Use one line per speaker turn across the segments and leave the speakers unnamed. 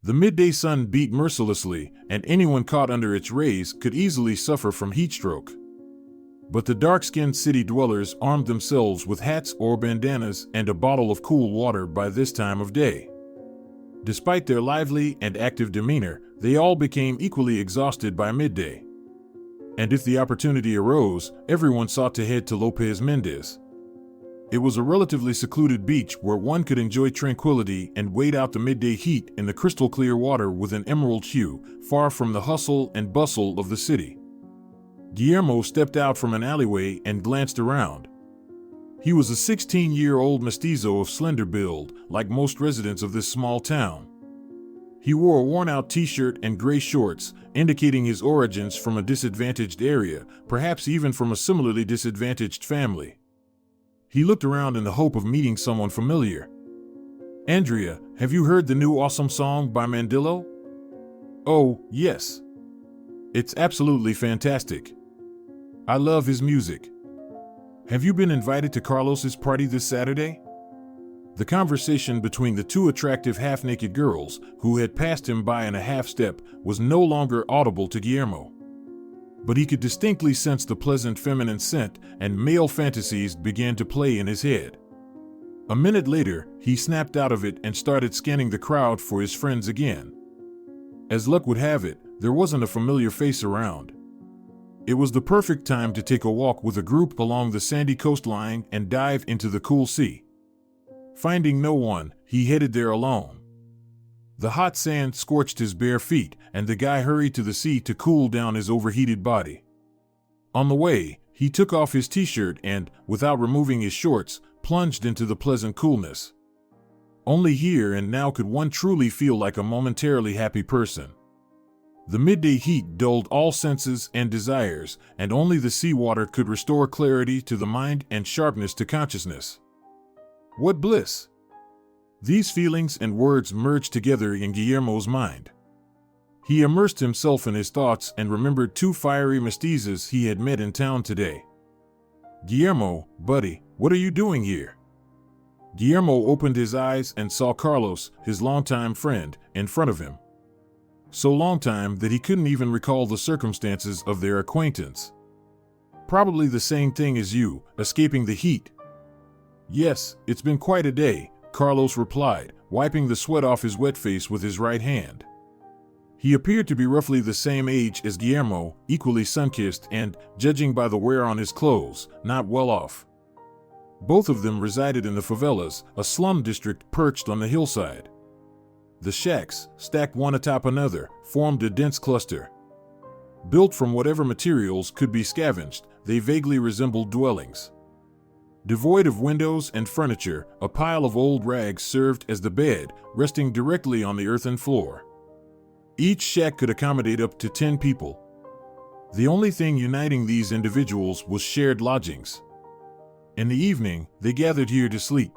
The midday sun beat mercilessly, and anyone caught under its rays could easily suffer from heat stroke. But the dark-skinned city dwellers armed themselves with hats or bandanas and a bottle of cool water by this time of day. Despite their lively and active demeanor, they all became equally exhausted by midday. And if the opportunity arose, everyone sought to head to Lopez Mendez. It was a relatively secluded beach where one could enjoy tranquility and wade out the midday heat in the crystal-clear water with an emerald hue, far from the hustle and bustle of the city. Guillermo stepped out from an alleyway and glanced around. He was a 16-year-old mestizo of slender build, like most residents of this small town. He wore a worn-out t-shirt and gray shorts, indicating his origins from a disadvantaged area, perhaps even from a similarly disadvantaged family. He looked around in the hope of meeting someone familiar. "Andrea, have you heard the new awesome song by Mandillo?" "Oh, yes. It's absolutely fantastic. I love his music. Have you been invited to Carlos's party this Saturday?" The conversation between the two attractive half-naked girls, who had passed him by in a half-step, was no longer audible to Guillermo. But he could distinctly sense the pleasant feminine scent, and male fantasies began to play in his head. A minute later, he snapped out of it and started scanning the crowd for his friends again. As luck would have it, there wasn't a familiar face around. It was the perfect time to take a walk with a group along the sandy coastline and dive into the cool sea. Finding no one, he headed there alone. The hot sand scorched his bare feet, and the guy hurried to the sea to cool down his overheated body. On the way, he took off his t-shirt and, without removing his shorts, plunged into the pleasant coolness. Only here and now could one truly feel like a momentarily happy person. The midday heat dulled all senses and desires, and only the seawater could restore clarity to the mind and sharpness to consciousness. What bliss! These feelings and words merged together in Guillermo's mind. He immersed himself in his thoughts and remembered two fiery mestizas he had met in town today. "Guillermo, buddy, what are you doing here?" Guillermo opened his eyes and saw Carlos, his longtime friend, in front of him. So long time that he couldn't even recall the circumstances of their acquaintance. "Probably the same thing as you, escaping the heat." "Yes, it's been quite a day," Carlos replied, wiping the sweat off his wet face with his right hand. He appeared to be roughly the same age as Guillermo, equally sun-kissed and, judging by the wear on his clothes, not well off. Both of them resided in the favelas, a slum district perched on the hillside. The shacks, stacked one atop another, formed a dense cluster. Built from whatever materials could be scavenged, they vaguely resembled dwellings. Devoid of windows and furniture, a pile of old rags served as the bed, resting directly on the earthen floor. Each shack could accommodate up to 10 people. The only thing uniting these individuals was shared lodgings. In the evening, they gathered here to sleep.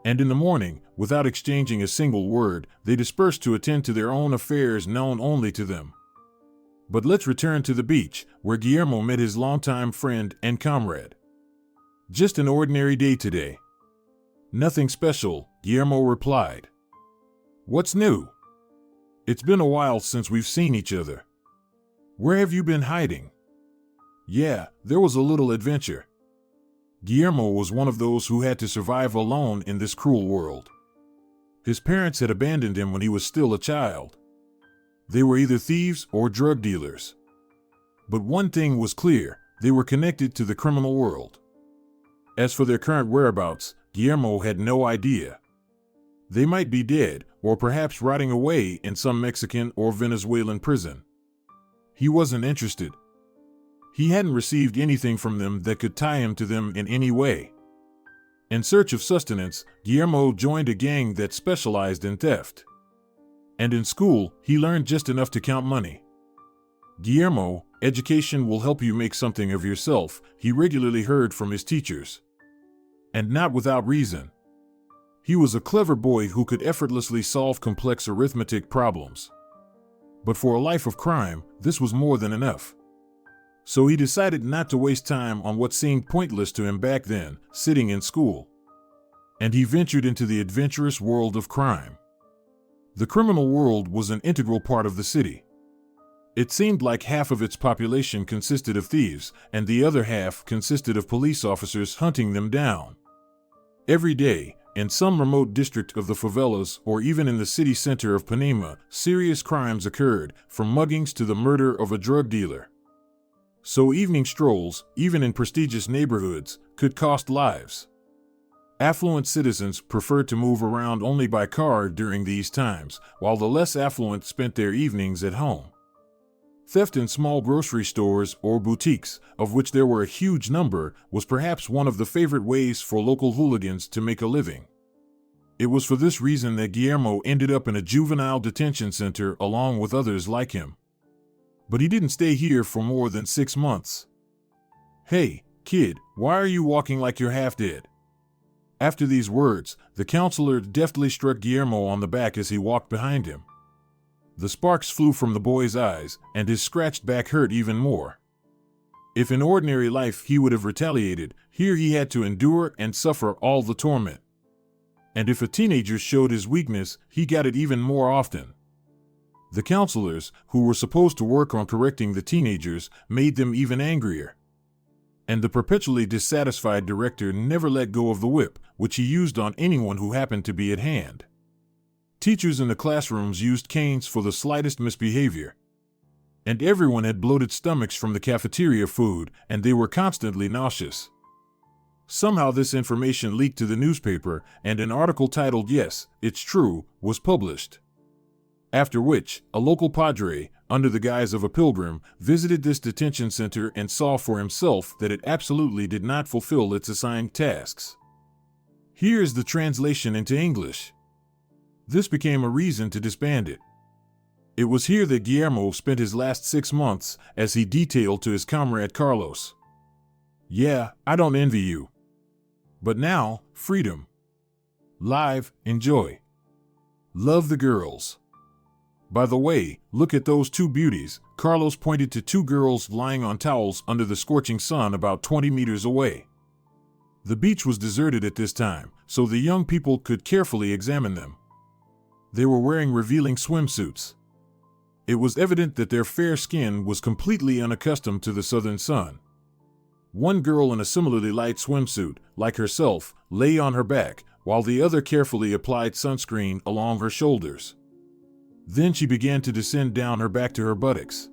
And in the morning, without exchanging a single word, they dispersed to attend to their own affairs known only to them. But let's return to the beach, where Guillermo met his longtime friend and comrade. "Just an ordinary day today." "Nothing special," Guillermo replied. "What's new? It's been a while since we've seen each other. Where have you been hiding?" "Yeah, there was a little adventure." Guillermo was one of those who had to survive alone in this cruel world. His parents had abandoned him when he was still a child. They were either thieves or drug dealers. But one thing was clear, they were connected to the criminal world. As for their current whereabouts, Guillermo had no idea. They might be dead, or perhaps rotting away in some Mexican or Venezuelan prison. He wasn't interested. He hadn't received anything from them that could tie him to them in any way. In search of sustenance, Guillermo joined a gang that specialized in theft. And in school, he learned just enough to count money. "Guillermo, education will help you make something of yourself," he regularly heard from his teachers. And not without reason. He was a clever boy who could effortlessly solve complex arithmetic problems. But for a life of crime, this was more than enough. So he decided not to waste time on what seemed pointless to him back then, sitting in school. And he ventured into the adventurous world of crime. The criminal world was an integral part of the city. It seemed like half of its population consisted of thieves, and the other half consisted of police officers hunting them down. Every day, in some remote district of the favelas or even in the city center of Panama, serious crimes occurred, from muggings to the murder of a drug dealer. So evening strolls, even in prestigious neighborhoods, could cost lives. Affluent citizens preferred to move around only by car during these times, while the less affluent spent their evenings at home. Theft in small grocery stores or boutiques, of which there were a huge number, was perhaps one of the favorite ways for local hooligans to make a living. It was for this reason that Guillermo ended up in a juvenile detention center along with others like him. But he didn't stay here for more than 6 months. "Hey, kid, why are you walking like you're half dead?" After these words, the counselor deftly struck Guillermo on the back as he walked behind him. The sparks flew from the boy's eyes, and his scratched back hurt even more. If in ordinary life he would have retaliated, here he had to endure and suffer all the torment. And if a teenager showed his weakness, he got it even more often. The counselors, who were supposed to work on correcting the teenagers, made them even angrier. And the perpetually dissatisfied director never let go of the whip, which he used on anyone who happened to be at hand. Teachers in the classrooms used canes for the slightest misbehavior. And everyone had bloated stomachs from the cafeteria food, and they were constantly nauseous. Somehow this information leaked to the newspaper, and an article titled "Yes, It's True" was published. After which, a local padre, under the guise of a pilgrim, visited this detention center and saw for himself that it absolutely did not fulfill its assigned tasks. Here is the translation into English. This became a reason to disband it. It was here that Guillermo spent his last 6 months, as he detailed to his comrade Carlos. "Yeah, I don't envy you. But now, freedom. Live, enjoy. Love the girls. By the way, look at those 2 beauties." Carlos pointed to 2 girls lying on towels under the scorching sun about 20 meters away. The beach was deserted at this time, so the young people could carefully examine them. They were wearing revealing swimsuits. It was evident that their fair skin was completely unaccustomed to the southern sun. One girl in a similarly light swimsuit, like herself, lay on her back, while the other carefully applied sunscreen along her shoulders. Then she began to descend down her back to her buttocks.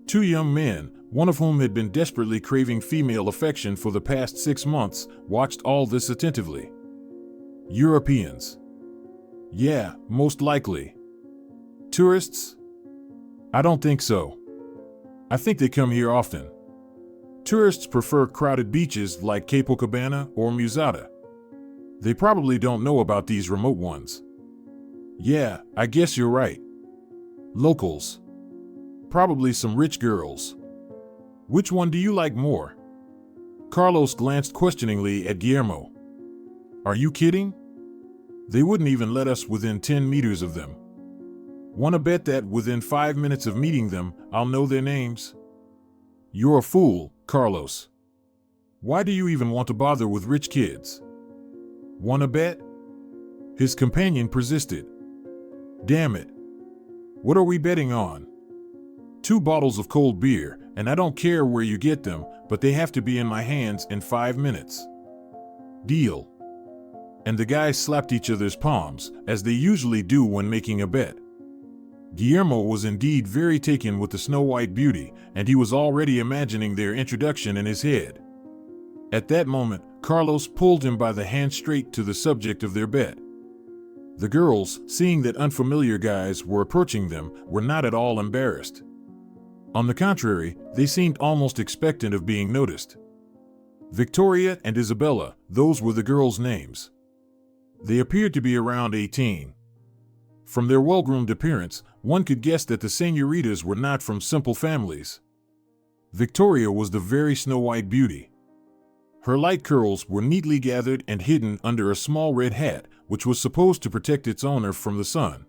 2 young men, one of whom had been desperately craving female affection for the past 6 months, watched all this attentively. Europeans. Yeah, most likely. Tourists? I don't think so. I think they come here often. Tourists prefer crowded beaches like Copacabana or Musada. They probably don't know about these remote ones. Yeah, I guess you're right. Locals. Probably some rich girls. Which one do you like more? Carlos glanced questioningly at Guillermo. Are you kidding? They wouldn't even let us within 10 meters of them. Wanna bet that within 5 minutes of meeting them, I'll know their names? You're a fool, Carlos. Why do you even want to bother with rich kids? Wanna bet? His companion persisted. Damn it. What are we betting on? 2 bottles of cold beer, and I don't care where you get them, but they have to be in my hands in 5 minutes. Deal. And the guys slapped each other's palms, as they usually do when making a bet. Guillermo was indeed very taken with the Snow White beauty, and he was already imagining their introduction in his head. At that moment, Carlos pulled him by the hand straight to the subject of their bet. The girls, seeing that unfamiliar guys were approaching them, were not at all embarrassed. On the contrary, they seemed almost expectant of being noticed. Victoria and Isabella, those were the girls' names. They appeared to be around 18. From their well-groomed appearance, one could guess that the senoritas were not from simple families. Victoria was the very Snow White beauty. Her light curls were neatly gathered and hidden under a small red hat, which was supposed to protect its owner from the sun.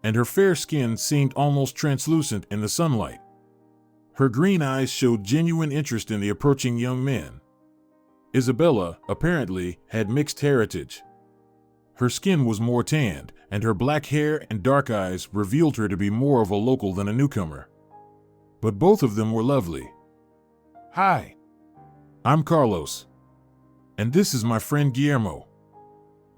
And her fair skin seemed almost translucent in the sunlight. Her green eyes showed genuine interest in the approaching young men. Isabella, apparently, had mixed heritage. Her skin was more tanned, and her black hair and dark eyes revealed her to be more of a local than a newcomer. But both of them were lovely. "Hi. I'm Carlos. And this is my friend Guillermo."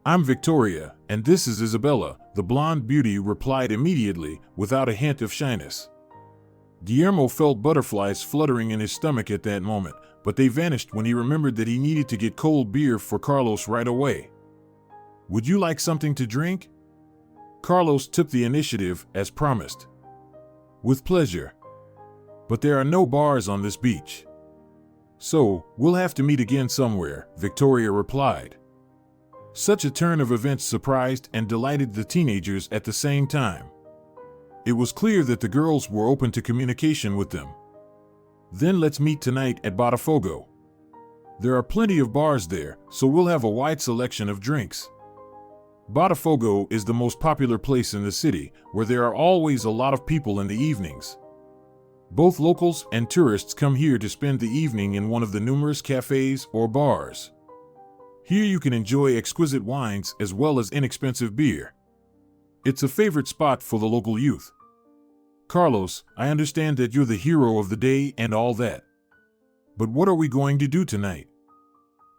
"I'm Victoria, and this is Isabella," the blonde beauty replied immediately, without a hint of shyness. Guillermo felt butterflies fluttering in his stomach at that moment, but they vanished when he remembered that he needed to get cold beer for Carlos right away. "Would you like something to drink?" Carlos took the initiative, as promised. "With pleasure. But there are no bars on this beach." "So, we'll have to meet again somewhere," Victoria replied. Such a turn of events surprised and delighted the teenagers at the same time. It was clear that the girls were open to communication with them. "Then let's meet tonight at Botafogo. There are plenty of bars there, so we'll have a wide selection of drinks." Botafogo is the most popular place in the city, where there are always a lot of people in the evenings. Both locals and tourists come here to spend the evening in one of the numerous cafes or bars. Here you can enjoy exquisite wines as well as inexpensive beer. It's a favorite spot for the local youth. "Carlos, I understand that you're the hero of the day and all that. But what are we going to do tonight?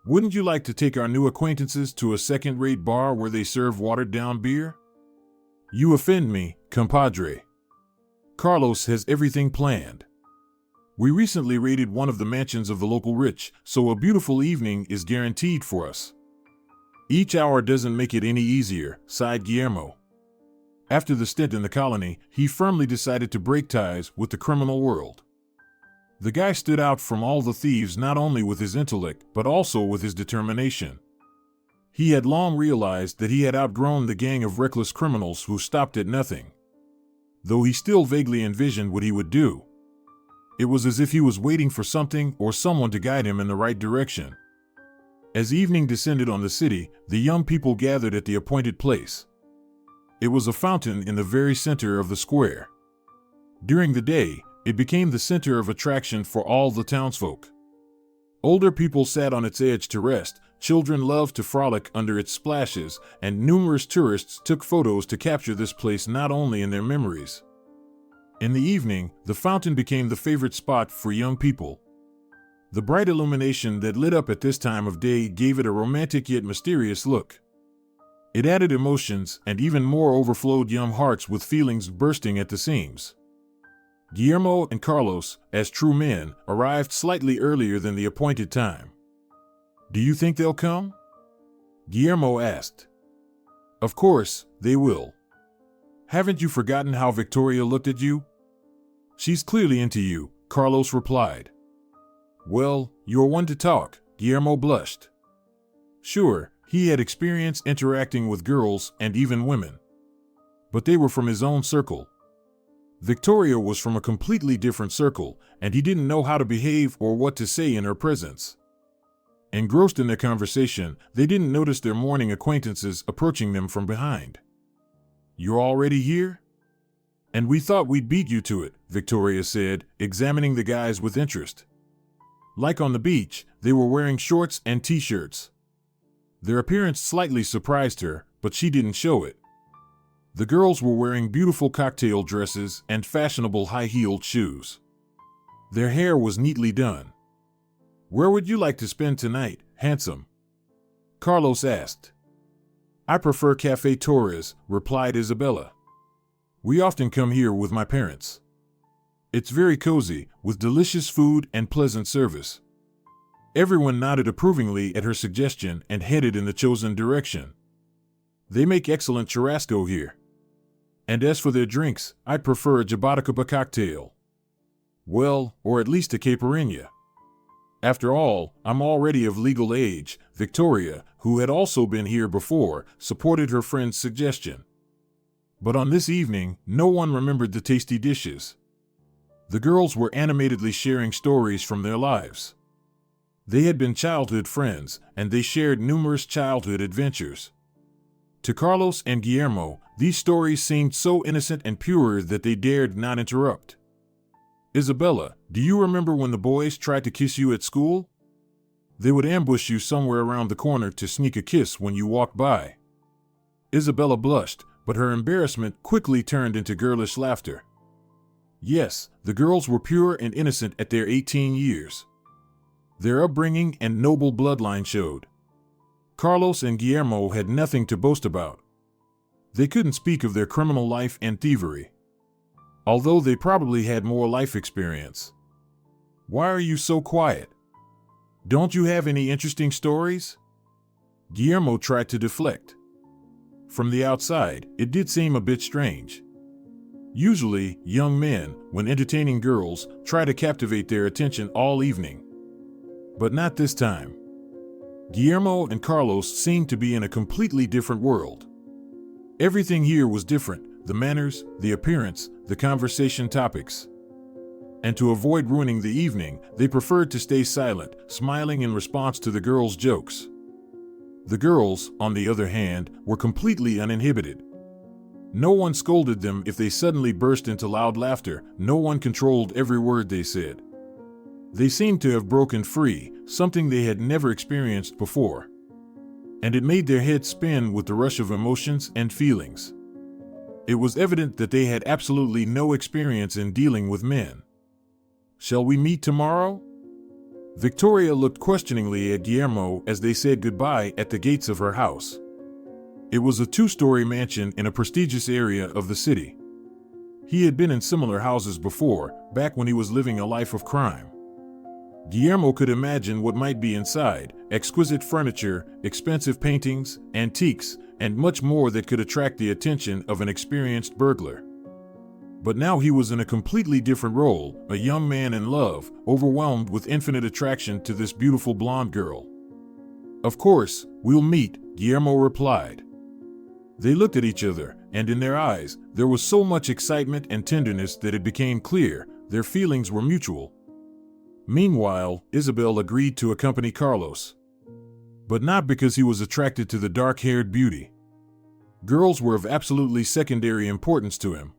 Wouldn't you like to take our new acquaintances to a second-rate bar where they serve watered-down beer?" "You offend me, compadre. Carlos has everything planned. We recently raided one of the mansions of the local rich, so a beautiful evening is guaranteed for us." "Each hour doesn't make it any easier," sighed Guillermo. After the stint in the colony, he firmly decided to break ties with the criminal world. The guy stood out from all the thieves not only with his intellect, but also with his determination. He had long realized that he had outgrown the gang of reckless criminals who stopped at nothing. Though he still vaguely envisioned what he would do. It was as if he was waiting for something or someone to guide him in the right direction. As evening descended on the city, the young people gathered at the appointed place. It was a fountain in the very center of the square. During the day, it became the center of attraction for all the townsfolk. Older people sat on its edge to rest, children loved to frolic under its splashes, and numerous tourists took photos to capture this place not only in their memories. In the evening, the fountain became the favorite spot for young people. The bright illumination that lit up at this time of day gave it a romantic yet mysterious look. It added emotions and even more overflowed young hearts with feelings bursting at the seams. Guillermo and Carlos, as true men, arrived slightly earlier than the appointed time. "Do you think they'll come?" Guillermo asked. "Of course, they will. Haven't you forgotten how Victoria looked at you?" "She's clearly into you," Carlos replied. "Well, you're one to talk," Guillermo blushed. Sure, he had experience interacting with girls and even women. But they were from his own circle. Victoria was from a completely different circle, and he didn't know how to behave or what to say in her presence. Engrossed in their conversation, they didn't notice their morning acquaintances approaching them from behind. "You're already here? And we thought we'd beat you to it," Victoria said, examining the guys with interest. Like on the beach, they were wearing shorts and t-shirts. Their appearance slightly surprised her, but she didn't show it. The girls were wearing beautiful cocktail dresses and fashionable high-heeled shoes. Their hair was neatly done. "Where would you like to spend tonight, handsome?" Carlos asked. "I prefer Café Torres," replied Isabella. "We often come here with my parents. It's very cozy, with delicious food and pleasant service." Everyone nodded approvingly at her suggestion and headed in the chosen direction. "They make excellent churrasco here. And as for their drinks, I prefer a Jabatacuba cocktail. Well, or at least a caipirinha. After all, I'm already of legal age." Victoria, who had also been here before, supported her friend's suggestion. But on this evening, no one remembered the tasty dishes. The girls were animatedly sharing stories from their lives. They had been childhood friends, and they shared numerous childhood adventures. To Carlos and Guillermo, these stories seemed so innocent and pure that they dared not interrupt. "Isabella, do you remember when the boys tried to kiss you at school? They would ambush you somewhere around the corner to sneak a kiss when you walked by." Isabella blushed, but her embarrassment quickly turned into girlish laughter. Yes, the girls were pure and innocent at their 18 years. Their upbringing and noble bloodline showed. Carlos and Guillermo had nothing to boast about. They couldn't speak of their criminal life and thievery, although they probably had more life experience. Why are you so quiet? Don't you have any interesting stories? Guillermo tried to deflect. From the outside, it did seem a bit strange. Usually, young men, when entertaining girls, try to captivate their attention all evening. But not this time. Guillermo and Carlos seemed to be in a completely different world. Everything here was different: the manners, the appearance, the conversation topics. And to avoid ruining the evening, they preferred to stay silent, smiling in response to the girls' jokes. The girls, on the other hand, were completely uninhibited. No one scolded them if they suddenly burst into loud laughter. No one controlled every word they said. They seemed to have broken free, something they had never experienced before. And it made their heads spin with the rush of emotions and feelings. It was evident that they had absolutely no experience in dealing with men. "Shall we meet tomorrow?" Victoria looked questioningly at Guillermo as they said goodbye at the gates of her house. It was a 2-story mansion in a prestigious area of the city. He had been in similar houses before, back when he was living a life of crime. Guillermo could imagine what might be inside: exquisite furniture, expensive paintings, antiques, and much more that could attract the attention of an experienced burglar. But now he was in a completely different role, a young man in love, overwhelmed with infinite attraction to this beautiful blonde girl. "Of course, we'll meet," Guillermo replied. They looked at each other, and in their eyes, there was so much excitement and tenderness that it became clear their feelings were mutual. Meanwhile, Isabel agreed to accompany Carlos. But not because he was attracted to the dark-haired beauty. Girls were of absolutely secondary importance to him.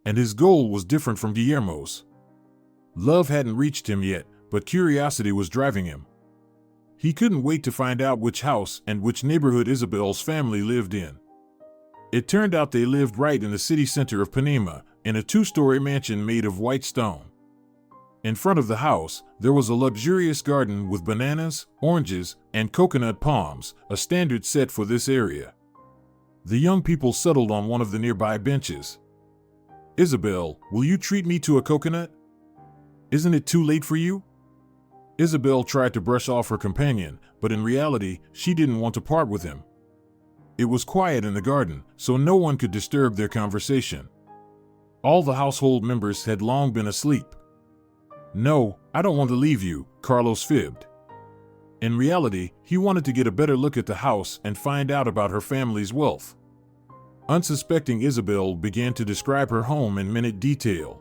And his goal was different from Guillermo's. Love hadn't reached him yet, but curiosity was driving him. He couldn't wait to find out which house and which neighborhood Isabel's family lived in. It turned out they lived right in the city center of Panema, in a 2-story mansion made of white stone. In front of the house, there was a luxurious garden with bananas, oranges, and coconut palms, a standard set for this area. The young people settled on one of the nearby benches. "Isabel, will you treat me to a coconut? Isn't it too late for you?" Isabel tried to brush off her companion, but in reality, she didn't want to part with him. It was quiet in the garden, so no one could disturb their conversation. All the household members had long been asleep. "No, I don't want to leave you," Carlos fibbed. In reality, he wanted to get a better look at the house and find out about her family's wealth. Unsuspecting Isabel began to describe her home in minute detail.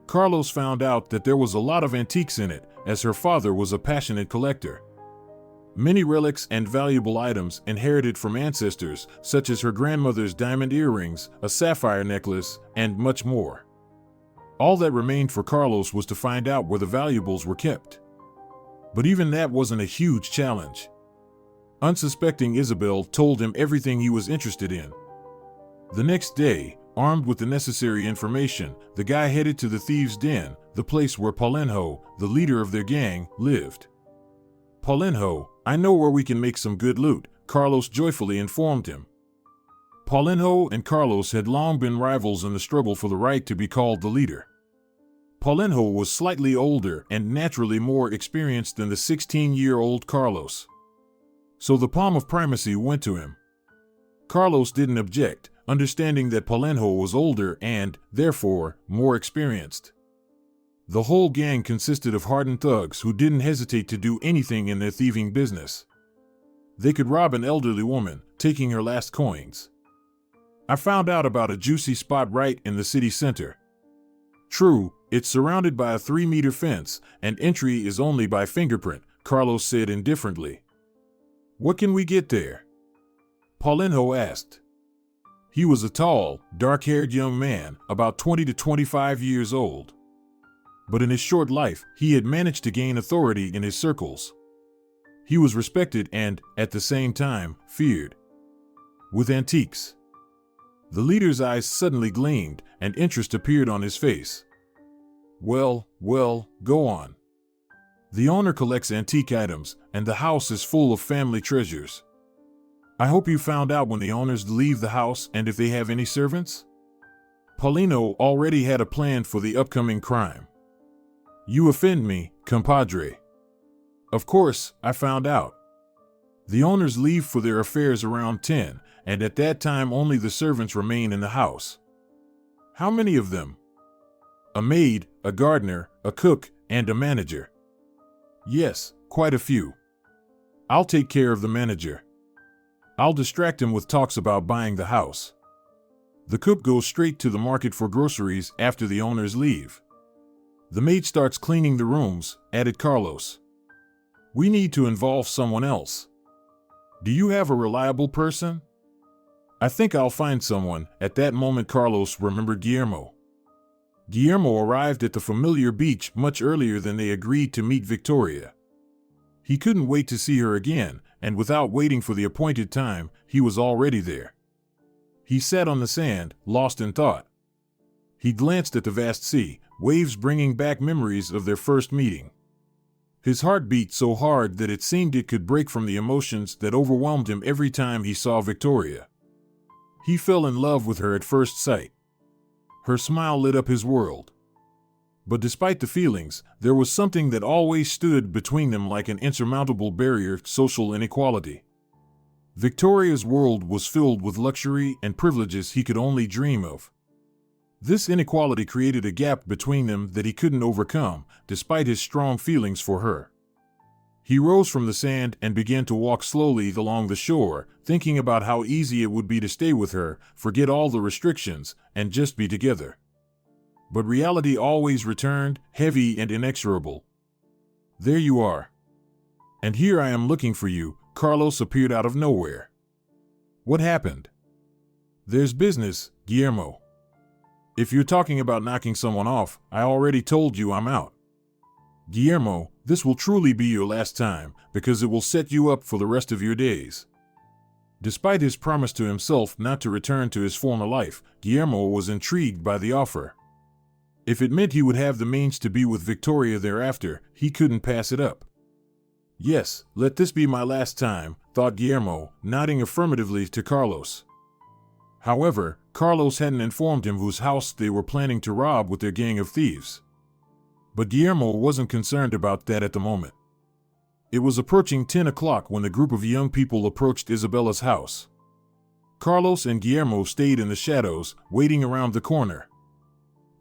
Carlos found out that there was a lot of antiques in it, as her father was a passionate collector. Many relics and valuable items inherited from ancestors, such as her grandmother's diamond earrings, a sapphire necklace, and much more. All that remained for Carlos was to find out where the valuables were kept. But even that wasn't a huge challenge. Unsuspecting Isabel told him everything he was interested in. The next day, armed with the necessary information, the guy headed to the thieves' den, the place where Paulinho, the leader of their gang, lived. "Paulinho, I know where we can make some good loot," Carlos joyfully informed him. Paulinho and Carlos had long been rivals in the struggle for the right to be called the leader. Paulinho was slightly older and naturally more experienced than the 16-year-old Carlos. So the palm of primacy went to him. Carlos didn't object, understanding that Paulinho was older and, therefore, more experienced. The whole gang consisted of hardened thugs who didn't hesitate to do anything in their thieving business. They could rob an elderly woman, taking her last coins. "I found out about a juicy spot right in the city center. True, it's surrounded by a 3-meter fence, and entry is only by fingerprint," Carlos said indifferently. "What can we get there?" Paulinho asked. He was a tall, dark-haired young man, about 20 to 25 years old. But in his short life, he had managed to gain authority in his circles. He was respected and, at the same time, feared. with antiques. The leader's eyes suddenly gleamed, and interest appeared on his face. Well, go on. The owner collects antique items, and the house is full of family treasures. I hope you found out when the owners leave the house and if they have any servants? Paulino already had a plan for the upcoming crime. You offend me, compadre. Of course, I found out. The owners leave for their affairs around 10, and at that time only the servants remain in the house. How many of them? A maid, a gardener, a cook, and a manager. Yes, quite a few. I'll take care of the manager. I'll distract him with talks about buying the house. The cook goes straight to the market for groceries after the owners leave. The maid starts cleaning the rooms, added Carlos. We need to involve someone else. Do you have a reliable person? I think I'll find someone. At that moment, Carlos remembered Guillermo. Guillermo arrived at the familiar beach much earlier than they agreed to meet Victoria. He couldn't wait to see her again, and without waiting for the appointed time, he was already there. He sat on the sand, lost in thought. He glanced at the vast sea, waves bringing back memories of their first meeting. His heart beat so hard that it seemed it could break from the emotions that overwhelmed him every time he saw Victoria. He fell in love with her at first sight. Her smile lit up his world. But despite the feelings, there was something that always stood between them like an insurmountable barrier: social inequality. Victoria's world was filled with luxury and privileges he could only dream of. This inequality created a gap between them that he couldn't overcome, despite his strong feelings for her. He rose from the sand and began to walk slowly along the shore, thinking about how easy it would be to stay with her, forget all the restrictions, and just be together. But reality always returned, heavy and inexorable. There you are. And here I am looking for you. Carlos appeared out of nowhere. What happened? There's business, Guillermo. If you're talking about knocking someone off, I already told you I'm out. Guillermo, this will truly be your last time, because it will set you up for the rest of your days. Despite his promise to himself not to return to his former life, Guillermo was intrigued by the offer. If it meant he would have the means to be with Victoria thereafter, he couldn't pass it up. Yes, let this be my last time, thought Guillermo, nodding affirmatively to Carlos. However, Carlos hadn't informed him whose house they were planning to rob with their gang of thieves. But Guillermo wasn't concerned about that at the moment. It was approaching 10 o'clock when a group of young people approached Isabella's house. Carlos and Guillermo stayed in the shadows, waiting around the corner.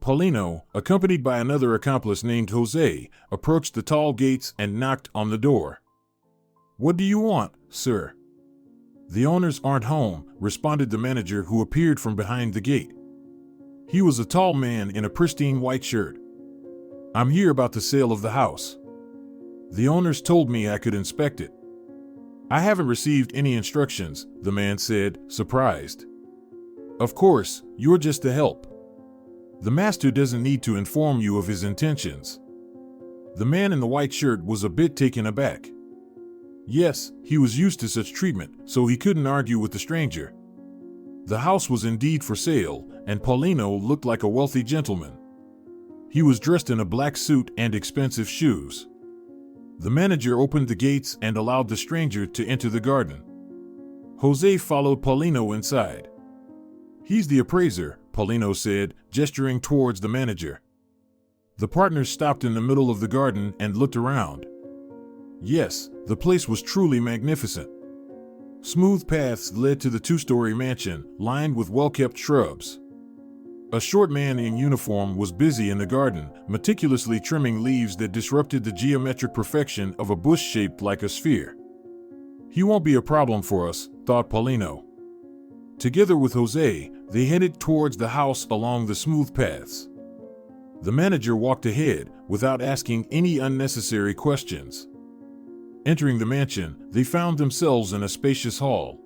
Paulino, accompanied by another accomplice named Jose, approached the tall gates and knocked on the door. What do you want, sir? The owners aren't home, responded the manager, who appeared from behind the gate. He was a tall man in a pristine white shirt. I'm here about the sale of the house. The owners told me I could inspect it. I haven't received any instructions, the man said, surprised. Of course, you're just to help. The master doesn't need to inform you of his intentions. The man in the white shirt was a bit taken aback. Yes, he was used to such treatment, so he couldn't argue with the stranger. The house was indeed for sale, and Paulino looked like a wealthy gentleman. He was dressed in a black suit and expensive shoes. The manager opened the gates and allowed the stranger to enter the garden. Jose followed Paulino inside. He's the appraiser, Paulino said, gesturing towards the manager. The partners stopped in the middle of the garden and looked around. Yes, the place was truly magnificent. Smooth paths led to the two-story mansion, lined with well-kept shrubs. A short man in uniform was busy in the garden, meticulously trimming leaves that disrupted the geometric perfection of a bush shaped like a sphere. He won't be a problem for us, thought Paulino. Together with Jose, they headed towards the house along the smooth paths. The manager walked ahead, without asking any unnecessary questions. Entering the mansion, they found themselves in a spacious hall.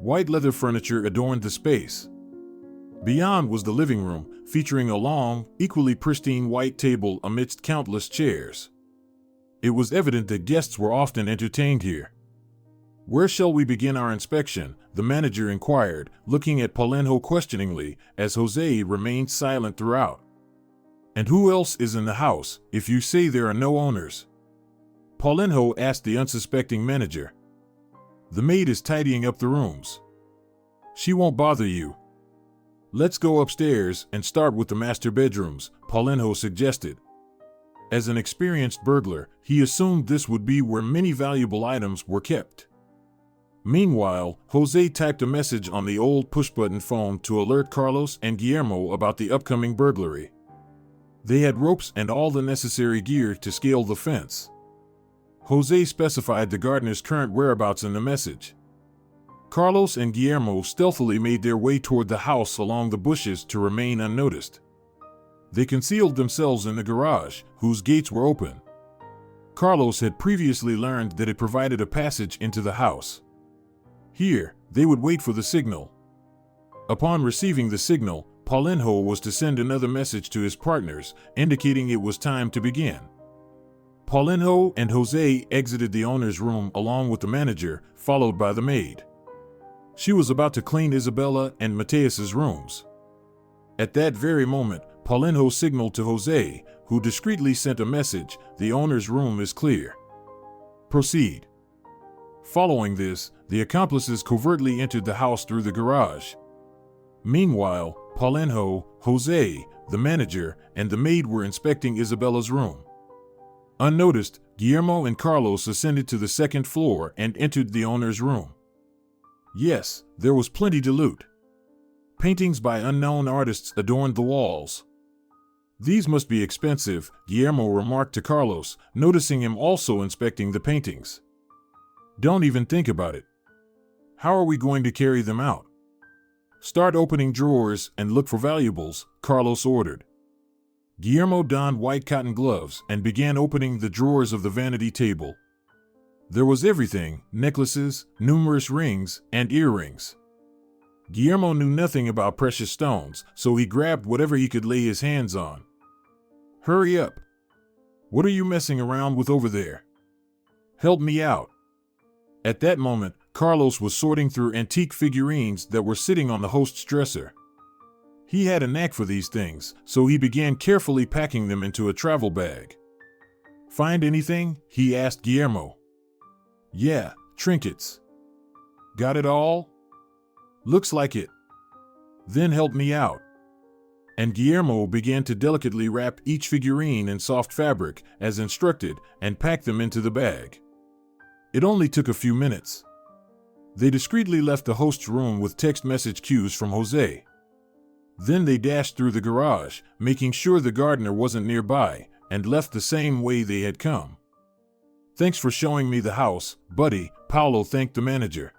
White leather furniture adorned the space. Beyond was the living room, featuring a long, equally pristine white table amidst countless chairs. It was evident that guests were often entertained here. Where shall we begin our inspection? The manager inquired, looking at Paulinho questioningly, as Jose remained silent throughout. And who else is in the house, if you say there are no owners? Paulinho asked the unsuspecting manager. The maid is tidying up the rooms. She won't bother you. Let's go upstairs and start with the master bedrooms, Paulinho suggested. As an experienced burglar, he assumed this would be where many valuable items were kept. Meanwhile, Jose typed a message on the old push-button phone to alert Carlos and Guillermo about the upcoming burglary. They had ropes and all the necessary gear to scale the fence. Jose specified the gardener's current whereabouts in the message. Carlos and Guillermo stealthily made their way toward the house along the bushes to remain unnoticed. They concealed themselves in the garage, whose gates were open. Carlos had previously learned that it provided a passage into the house. Here, they would wait for the signal. Upon receiving the signal, Paulinho was to send another message to his partners, indicating it was time to begin. Paulinho and Jose exited the owner's room along with the manager, followed by the maid. She was about to clean Isabella and Mateus's rooms. At that very moment, Paulinho signaled to Jose, who discreetly sent a message, "The owner's room is clear. Proceed." Following this, the accomplices covertly entered the house through the garage. Meanwhile, Paulinho, Jose, the manager, and the maid were inspecting Isabella's room. Unnoticed, Guillermo and Carlos ascended to the second floor and entered the owner's room. Yes, there was plenty to loot. Paintings by unknown artists adorned the walls. These must be expensive, Guillermo remarked to Carlos, noticing him also inspecting the paintings. Don't even think about it. How are we going to carry them out? Start opening drawers and look for valuables, Carlos ordered. Guillermo donned white cotton gloves and began opening the drawers of the vanity table. There was everything: necklaces, numerous rings, and earrings. Guillermo knew nothing about precious stones, so he grabbed whatever he could lay his hands on. Hurry up. What are you messing around with over there? Help me out. At that moment, Carlos was sorting through antique figurines that were sitting on the host's dresser. He had a knack for these things, so he began carefully packing them into a travel bag. Find anything? He asked Guillermo. Yeah, trinkets. Got it all? Looks like it. Then help me out. And Guillermo began to delicately wrap each figurine in soft fabric, as instructed, and pack them into the bag. It only took a few minutes. They discreetly left the host's room with text message cues from Jose. Then they dashed through the garage, making sure the gardener wasn't nearby, and left the same way they had come. Thanks for showing me the house, buddy, Paulo thanked the manager.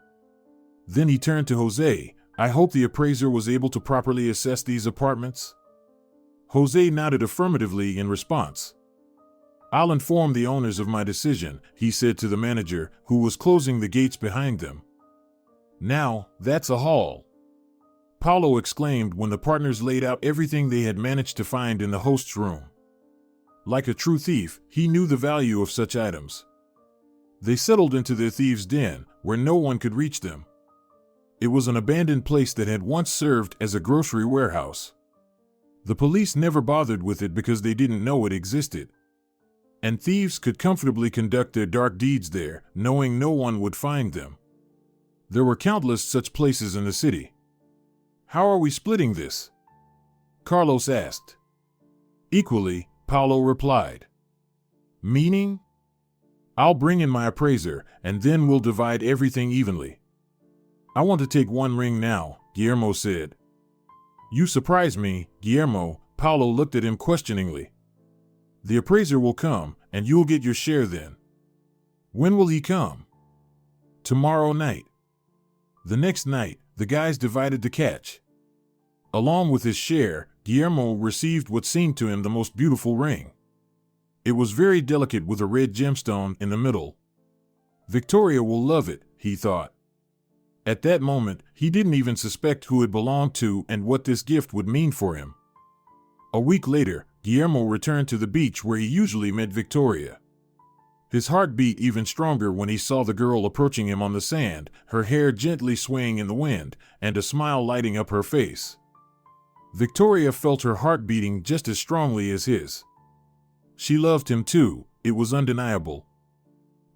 Then he turned to Jose. I hope the appraiser was able to properly assess these apartments? Jose nodded affirmatively in response. I'll inform the owners of my decision, he said to the manager, who was closing the gates behind them. Now, that's a haul, Paulo exclaimed when the partners laid out everything they had managed to find in the host's room. Like a true thief, he knew the value of such items. They settled into their thieves' den, where no one could reach them. It was an abandoned place that had once served as a grocery warehouse. The police never bothered with it because they didn't know it existed. And thieves could comfortably conduct their dark deeds there, knowing no one would find them. There were countless such places in the city. How are we splitting this? Carlos asked. Equally, Paulo replied. Meaning? I'll bring in my appraiser, and then we'll divide everything evenly. I want to take one ring now, Guillermo said. You surprise me, Guillermo, Paulo looked at him questioningly. The appraiser will come, and you'll get your share then. When will he come? Tomorrow night. The next night, the guys divided the catch. Along with his share, Guillermo received what seemed to him the most beautiful ring. It was very delicate with a red gemstone in the middle. Victoria will love it, he thought. At that moment, he didn't even suspect who it belonged to and what this gift would mean for him. A week later, Guillermo returned to the beach where he usually met Victoria. His heart beat even stronger when he saw the girl approaching him on the sand, her hair gently swaying in the wind, and a smile lighting up her face. Victoria felt her heart beating just as strongly as his. She loved him too, it was undeniable.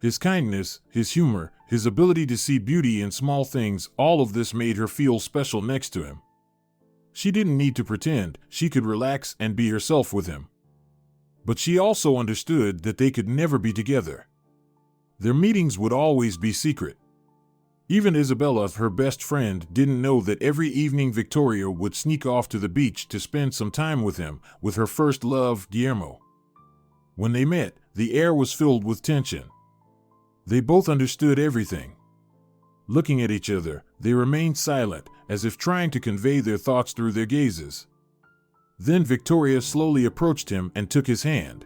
His kindness, his humor, his ability to see beauty in small things, all of this made her feel special next to him. She didn't need to pretend, she could relax and be herself with him. But she also understood that they could never be together. Their meetings would always be secret. Even Isabella, her best friend, didn't know that every evening Victoria would sneak off to the beach to spend some time with him, with her first love, Guillermo. When they met, the air was filled with tension. They both understood everything. Looking at each other, they remained silent, as if trying to convey their thoughts through their gazes. Then Victoria slowly approached him and took his hand.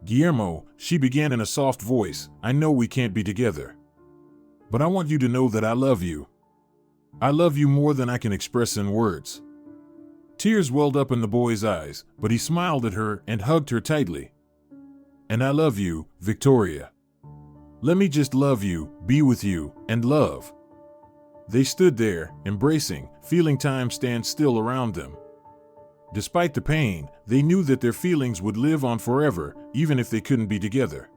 "Guillermo," she began in a soft voice, "I know we can't be together. But I want you to know that I love you. I love you more than I can express in words." Tears welled up in the boy's eyes, but he smiled at her and hugged her tightly. "And I love you, Victoria. Let me just love you, be with you, and love." They stood there, embracing, feeling time stand still around them. Despite the pain, they knew that their feelings would live on forever, even if they couldn't be together.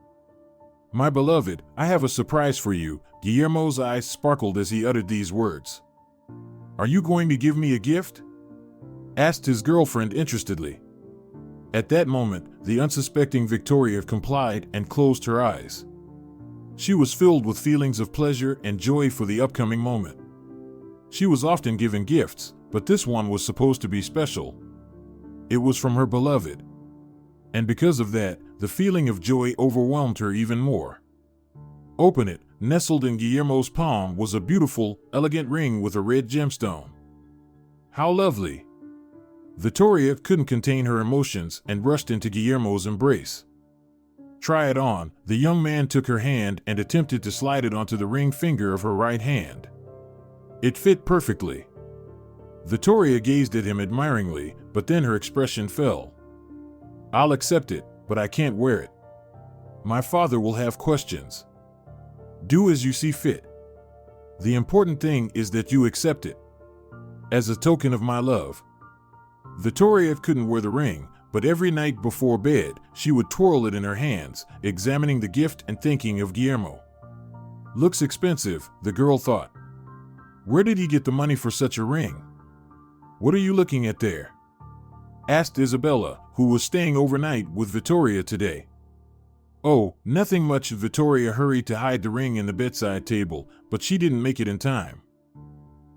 "My beloved, I have a surprise for you." Guillermo's eyes sparkled as he uttered these words. "Are you going to give me a gift?" asked his girlfriend interestedly. At that moment, the unsuspecting Victoria complied and closed her eyes. She was filled with feelings of pleasure and joy for the upcoming moment. She was often given gifts, but this one was supposed to be special. It was from her beloved. And because of that, the feeling of joy overwhelmed her even more. "Open it." Nestled in Guillermo's palm was a beautiful, elegant ring with a red gemstone. "How lovely!" Victoria couldn't contain her emotions and rushed into Guillermo's embrace. "Try it on." The young man took her hand and attempted to slide it onto the ring finger of her right hand. It fit perfectly. Victoria gazed at him admiringly, but then her expression fell. "I'll accept it, but I can't wear it. My father will have questions." "Do as you see fit. The important thing is that you accept it. As a token of my love." Victoria couldn't wear the ring, but every night before bed, she would twirl it in her hands, examining the gift and thinking of Guillermo. "Looks expensive," the girl thought. "Where did he get the money for such a ring?" "What are you looking at there?" asked Isabella, who was staying overnight with Victoria today. "Oh, nothing much." Victoria hurried to hide the ring in the bedside table, but she didn't make it in time.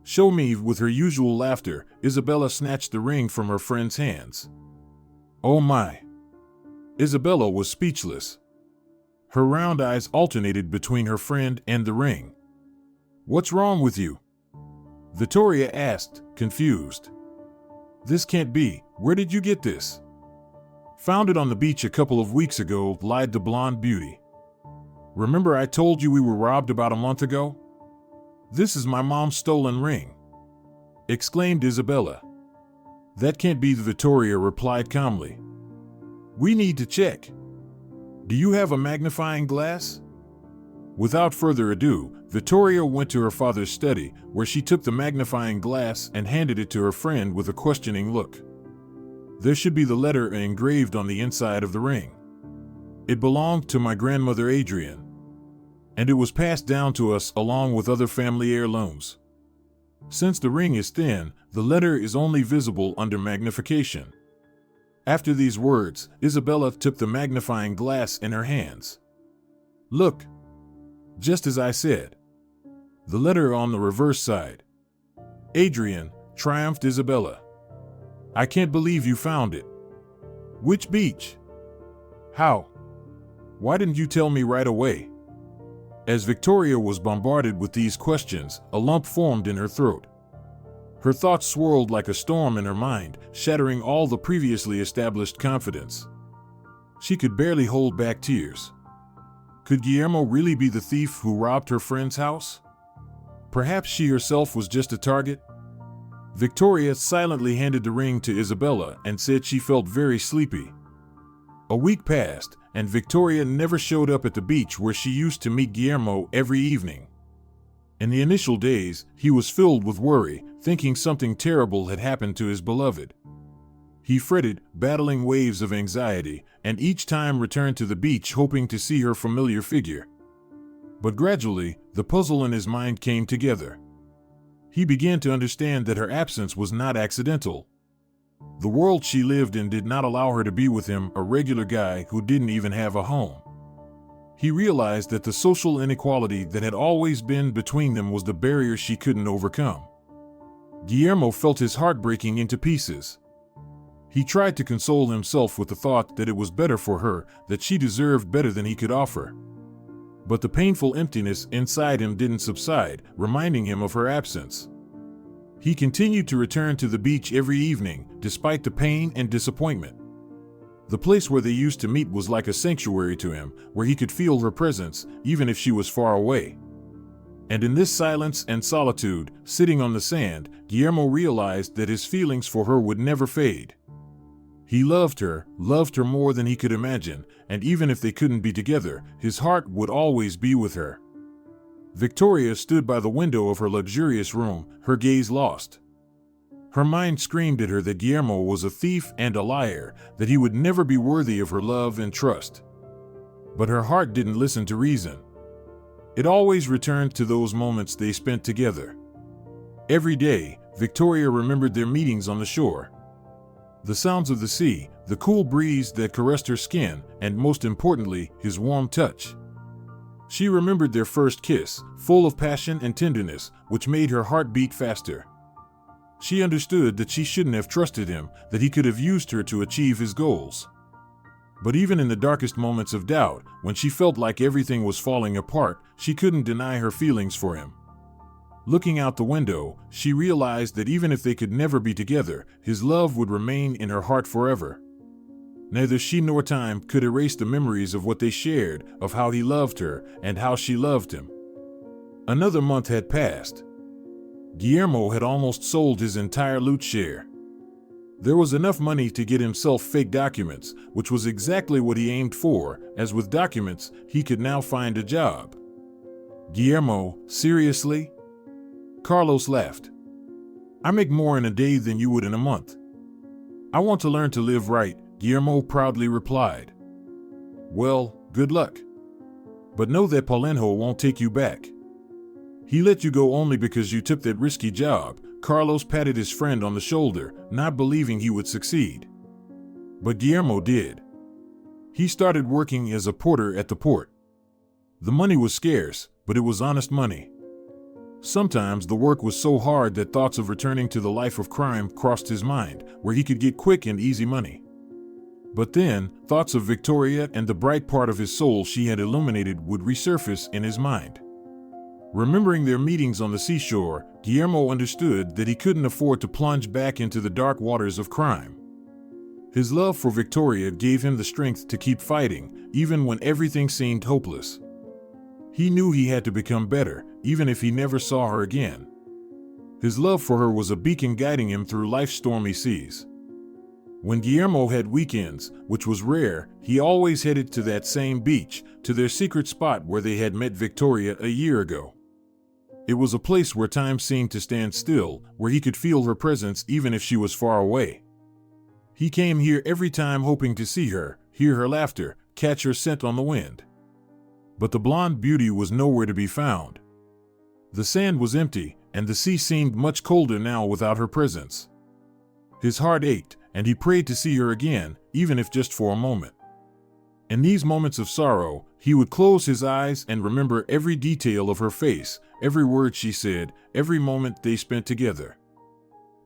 "Show me." With her usual laughter, Isabella snatched the ring from her friend's hands. "Oh my!" Isabella was speechless. Her round eyes alternated between her friend and the ring. "What's wrong with you?" Victoria asked, confused. "This can't be. Where did you get this?" "Found it on the beach a couple of weeks ago," lied the blonde beauty. "Remember I told you we were robbed about a month ago? This is my mom's stolen ring," exclaimed Isabella. "That can't be," Victoria replied calmly. "We need to check. Do you have a magnifying glass?" Without further ado, Victoria went to her father's study, where she took the magnifying glass and handed it to her friend with a questioning look. "There should be the letter engraved on the inside of the ring. It belonged to my grandmother Adrian, and it was passed down to us along with other family heirlooms. Since the ring is thin, the letter is only visible under magnification." After these words, Isabella took the magnifying glass in her hands. "Look! Just as I said. The letter on the reverse side." "Adrian," triumphed Isabella. "I can't believe you found it. Which beach? How? Why didn't you tell me right away?" As Victoria was bombarded with these questions, a lump formed in her throat. Her thoughts swirled like a storm in her mind, shattering all the previously established confidence. She could barely hold back tears. Could Guillermo really be the thief who robbed her friend's house? Perhaps she herself was just a target? Victoria silently handed the ring to Isabella and said she felt very sleepy. A week passed, and Victoria never showed up at the beach where she used to meet Guillermo every evening. In the initial days, he was filled with worry, thinking something terrible had happened to his beloved. He fretted, battling waves of anxiety, and each time returned to the beach hoping to see her familiar figure. But gradually, the puzzle in his mind came together. He began to understand that her absence was not accidental. The world she lived in did not allow her to be with him, a regular guy who didn't even have a home. He realized that the social inequality that had always been between them was the barrier she couldn't overcome. Guillermo felt his heart breaking into pieces. He tried to console himself with the thought that it was better for her, that she deserved better than he could offer. But the painful emptiness inside him didn't subside, reminding him of her absence. He continued to return to the beach every evening, despite the pain and disappointment. The place where they used to meet was like a sanctuary to him, where he could feel her presence, even if she was far away. And in this silence and solitude, sitting on the sand, Guillermo realized that his feelings for her would never fade. He loved her more than he could imagine, and even if they couldn't be together, his heart would always be with her. Victoria stood by the window of her luxurious room, her gaze lost. Her mind screamed at her that Guillermo was a thief and a liar, that he would never be worthy of her love and trust. But her heart didn't listen to reason. It always returned to those moments they spent together. Every day, Victoria remembered their meetings on the shore. The sounds of the sea, the cool breeze that caressed her skin, and most importantly, his warm touch. She remembered their first kiss, full of passion and tenderness, which made her heart beat faster. She understood that she shouldn't have trusted him, that he could have used her to achieve his goals. But even in the darkest moments of doubt, when she felt like everything was falling apart, she couldn't deny her feelings for him. Looking out the window, she realized that even if they could never be together, his love would remain in her heart forever. Neither she nor time could erase the memories of what they shared, of how he loved her, and how she loved him. Another month had passed. Guillermo had almost sold his entire loot share. There was enough money to get himself fake documents, which was exactly what he aimed for, as with documents, he could now find a job. Guillermo, seriously? Carlos laughed. I make more in a day than you would in a month. I want to learn to live right, Guillermo proudly replied. Well, good luck. But know that Paulinho won't take you back. He let you go only because you took that risky job. Carlos patted his friend on the shoulder, not believing he would succeed. But Guillermo did. He started working as a porter at the port. The money was scarce, but it was honest money. Sometimes the work was so hard that thoughts of returning to the life of crime crossed his mind, where he could get quick and easy money. But then, thoughts of Victoria and the bright part of his soul she had illuminated would resurface in his mind. Remembering their meetings on the seashore, Guillermo understood that he couldn't afford to plunge back into the dark waters of crime. His love for Victoria gave him the strength to keep fighting, even when everything seemed hopeless. He knew he had to become better, even if he never saw her again. His love for her was a beacon guiding him through life's stormy seas. When Guillermo had weekends, which was rare, he always headed to that same beach, to their secret spot where they had met Victoria a year ago. It was a place where time seemed to stand still, where he could feel her presence even if she was far away. He came here every time hoping to see her, hear her laughter, catch her scent on the wind. But the blonde beauty was nowhere to be found. The sand was empty, and the sea seemed much colder now without her presence. His heart ached, and he prayed to see her again, even if just for a moment. In these moments of sorrow, he would close his eyes and remember every detail of her face, every word she said, every moment they spent together.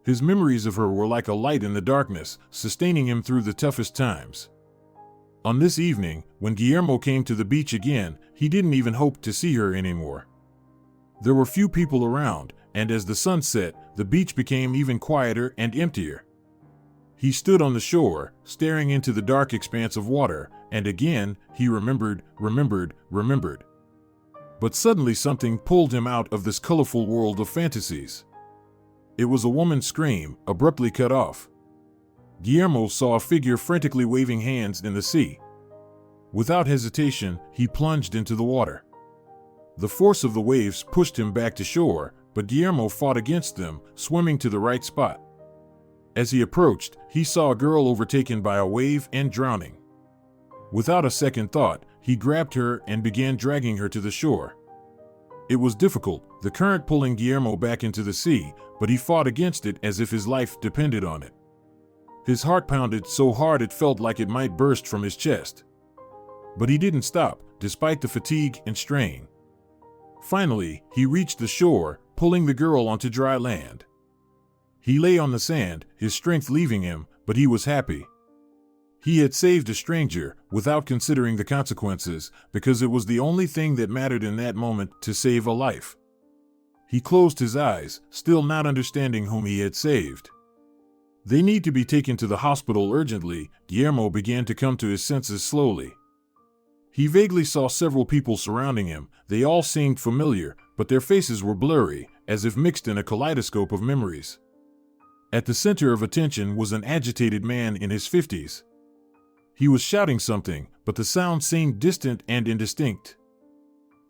His memories of her were like a light in the darkness, sustaining him through the toughest times. On this evening, when Guillermo came to the beach again, he didn't even hope to see her anymore. There were few people around, and as the sun set, the beach became even quieter and emptier. He stood on the shore, staring into the dark expanse of water, and again, he remembered. But suddenly something pulled him out of this colorful world of fantasies. It was a woman's scream, abruptly cut off. Guillermo saw a figure frantically waving hands in the sea. Without hesitation, he plunged into the water. The force of the waves pushed him back to shore, but Guillermo fought against them, swimming to the right spot. As he approached, he saw a girl overtaken by a wave and drowning. Without a second thought, he grabbed her and began dragging her to the shore. It was difficult, the current pulling Guillermo back into the sea, but he fought against it as if his life depended on it. His heart pounded so hard it felt like it might burst from his chest. But he didn't stop, despite the fatigue and strain. Finally, he reached the shore, pulling the girl onto dry land. He lay on the sand, his strength leaving him, but he was happy. He had saved a stranger, without considering the consequences, because it was the only thing that mattered in that moment, to save a life. He closed his eyes, still not understanding whom he had saved. They need to be taken to the hospital urgently. Guillermo began to come to his senses slowly. He vaguely saw several people surrounding him. They all seemed familiar, but their faces were blurry, as if mixed in a kaleidoscope of memories. At the center of attention was an agitated man in his 50s. He was shouting something, but the sound seemed distant and indistinct.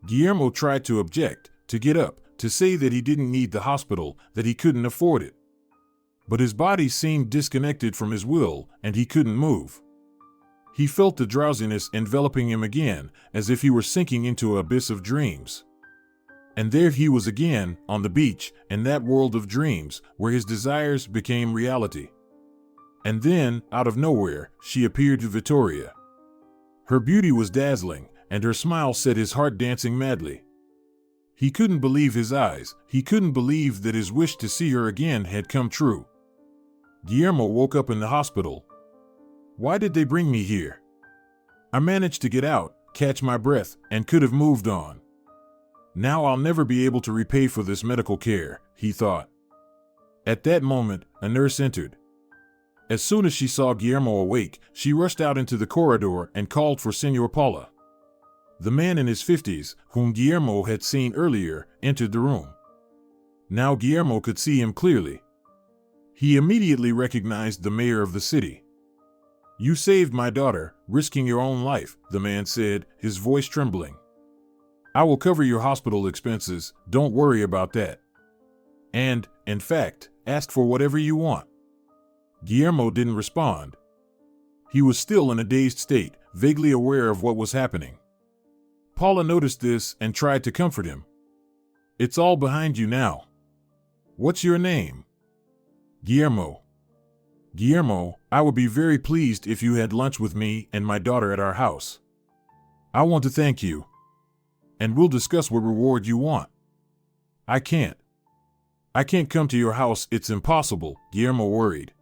Guillermo tried to object, to get up, to say that he didn't need the hospital, that he couldn't afford it. But his body seemed disconnected from his will, and he couldn't move. He felt the drowsiness enveloping him again, as if he were sinking into an abyss of dreams. And there he was again, on the beach, in that world of dreams, where his desires became reality. And then, out of nowhere, she appeared to Victoria. Her beauty was dazzling, and her smile set his heart dancing madly. He couldn't believe his eyes. He couldn't believe that his wish to see her again had come true. Guillermo woke up in the hospital. Why did they bring me here? I managed to get out, catch my breath, and could have moved on. Now I'll never be able to repay for this medical care, he thought. At that moment, a nurse entered. As soon as she saw Guillermo awake, she rushed out into the corridor and called for Senor Paula. The man in his 50s, whom Guillermo had seen earlier, entered the room. Now Guillermo could see him clearly. He immediately recognized the mayor of the city. You saved my daughter, risking your own life, the man said, his voice trembling. I will cover your hospital expenses, don't worry about that. And, in fact, ask for whatever you want. Guillermo didn't respond. He was still in a dazed state, vaguely aware of what was happening. Paula noticed this and tried to comfort him. It's all behind you now. What's your name? Guillermo. Guillermo, I would be very pleased if you had lunch with me and my daughter at our house. I want to thank you. And we'll discuss what reward you want. I can't come to your house, it's impossible, Guillermo worried.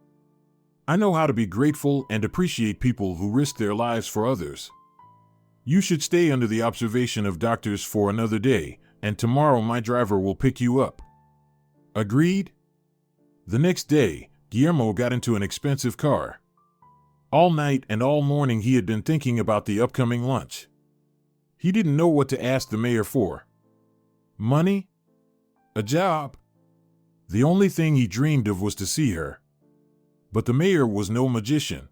I know how to be grateful and appreciate people who risk their lives for others. You should stay under the observation of doctors for another day, and tomorrow my driver will pick you up. Agreed? The next day, Guillermo got into an expensive car. All night and all morning he had been thinking about the upcoming lunch. He didn't know what to ask the mayor for. Money? A job? The only thing he dreamed of was to see her. But the mayor was no magician.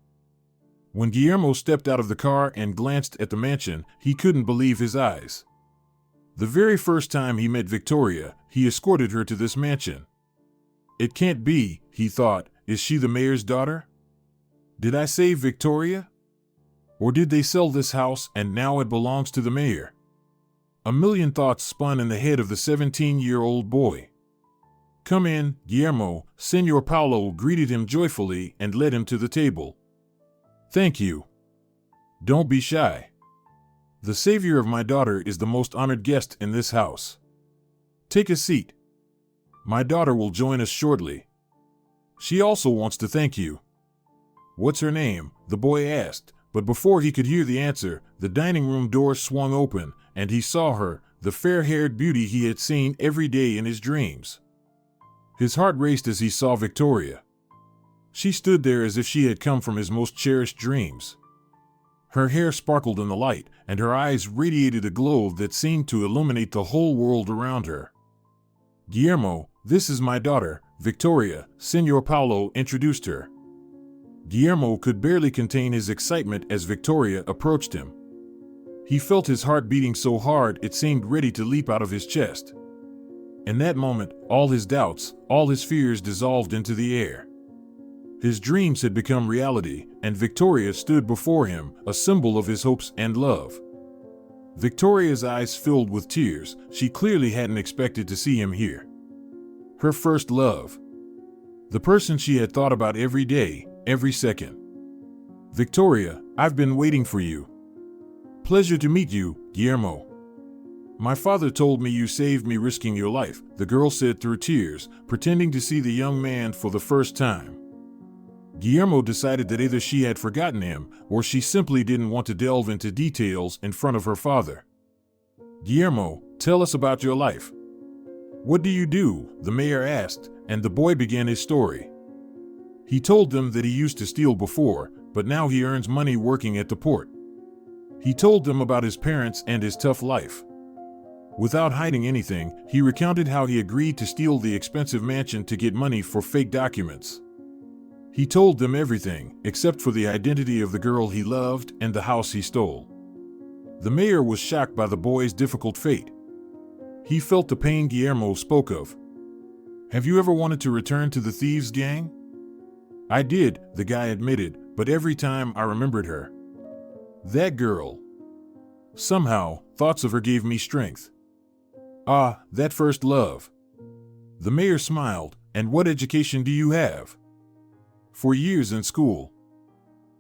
When Guillermo stepped out of the car and glanced at the mansion, he couldn't believe his eyes. The very first time he met Victoria, he escorted her to this mansion. It can't be, he thought, is she the mayor's daughter? Did I save Victoria? Or did they sell this house and now it belongs to the mayor? A million thoughts spun in the head of the 17-year-old boy. Come in, Guillermo, Senor Paulo greeted him joyfully and led him to the table. Thank you. Don't be shy. The savior of my daughter is the most honored guest in this house. Take a seat. My daughter will join us shortly. She also wants to thank you. What's her name? The boy asked, but before he could hear the answer, the dining room door swung open, and he saw her, the fair-haired beauty he had seen every day in his dreams. His heart raced as he saw Victoria. She stood there as if she had come from his most cherished dreams. Her hair sparkled in the light, and her eyes radiated a glow that seemed to illuminate the whole world around her. Guillermo, this is my daughter, Victoria, Senor Paulo introduced her. Guillermo could barely contain his excitement as Victoria approached him. He felt his heart beating so hard it seemed ready to leap out of his chest. In that moment, all his doubts, all his fears dissolved into the air. His dreams had become reality, and Victoria stood before him, a symbol of his hopes and love. Victoria's eyes filled with tears. She clearly hadn't expected to see him here. Her first love. The person she had thought about every day, every second. Victoria, I've been waiting for you. Pleasure to meet you, Guillermo. My father told me you saved me risking your life, the girl said through tears, pretending to see the young man for the first time. Guillermo decided that either she had forgotten him, or she simply didn't want to delve into details in front of her father. Guillermo, tell us about your life. What do you do? The mayor asked, and the boy began his story. He told them that he used to steal before, but now he earns money working at the port. He told them about his parents and his tough life. Without hiding anything, he recounted how he agreed to steal the expensive mansion to get money for fake documents. He told them everything, except for the identity of the girl he loved and the house he stole. The mayor was shocked by the boy's difficult fate. He felt the pain Guillermo spoke of. Have you ever wanted to return to the thieves' gang? I did, the guy admitted, but every time I remembered her. That girl. Somehow, thoughts of her gave me strength. Ah, that first love. The mayor smiled. And what education do you have? 4 years in school.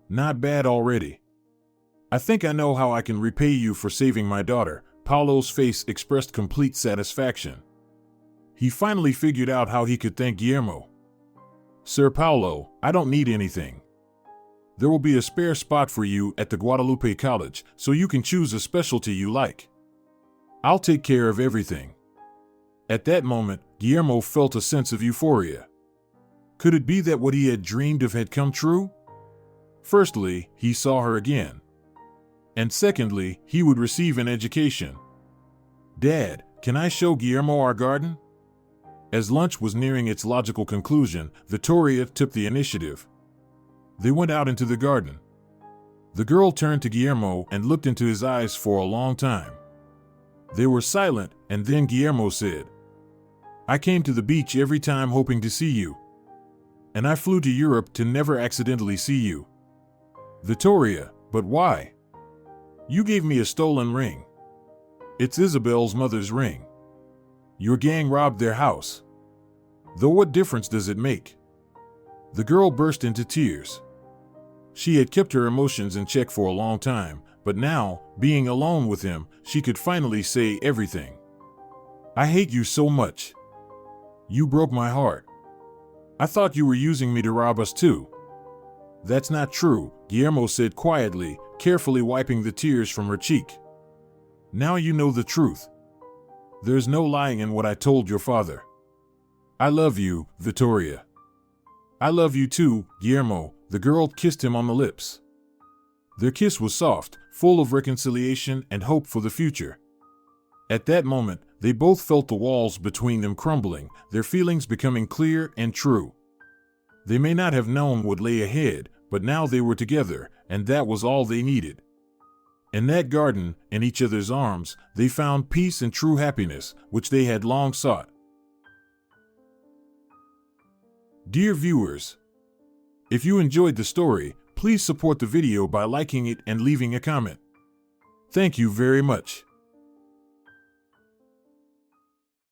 Not bad already. I think I know how I can repay you for saving my daughter. Paolo's face expressed complete satisfaction. He finally figured out how he could thank Guillermo. Sir Paolo, I don't need anything. There will be a spare spot for you at the Guadalupe College, so you can choose a specialty you like. I'll take care of everything. At that moment, Guillermo felt a sense of euphoria. Could it be that what he had dreamed of had come true? Firstly, he saw her again. And secondly, he would receive an education. Dad, can I show Guillermo our garden? As lunch was nearing its logical conclusion, Victoria took the initiative. They went out into the garden. The girl turned to Guillermo and looked into his eyes for a long time. They were silent, and then Guillermo said, I came to the beach every time hoping to see you. And I flew to Europe to never accidentally see you. Victoria, but why? You gave me a stolen ring. It's Isabel's mother's ring. Your gang robbed their house. Though what difference does it make? The girl burst into tears. She had kept her emotions in check for a long time, but now, being alone with him, she could finally say everything. I hate you so much. You broke my heart. I thought you were using me to rob us too. That's not true, Guillermo said quietly, carefully wiping the tears from her cheek. Now you know the truth. There's no lying in what I told your father. I love you, Victoria. I love you too, Guillermo. The girl kissed him on the lips. Their kiss was soft, full of reconciliation and hope for the future. At that moment, they both felt the walls between them crumbling, their feelings becoming clear and true. They may not have known what lay ahead, but now they were together, and that was all they needed. In that garden, in each other's arms, they found peace and true happiness, which they had long sought. Dear viewers, if you enjoyed the story, please support the video by liking it and leaving a comment. Thank you very much.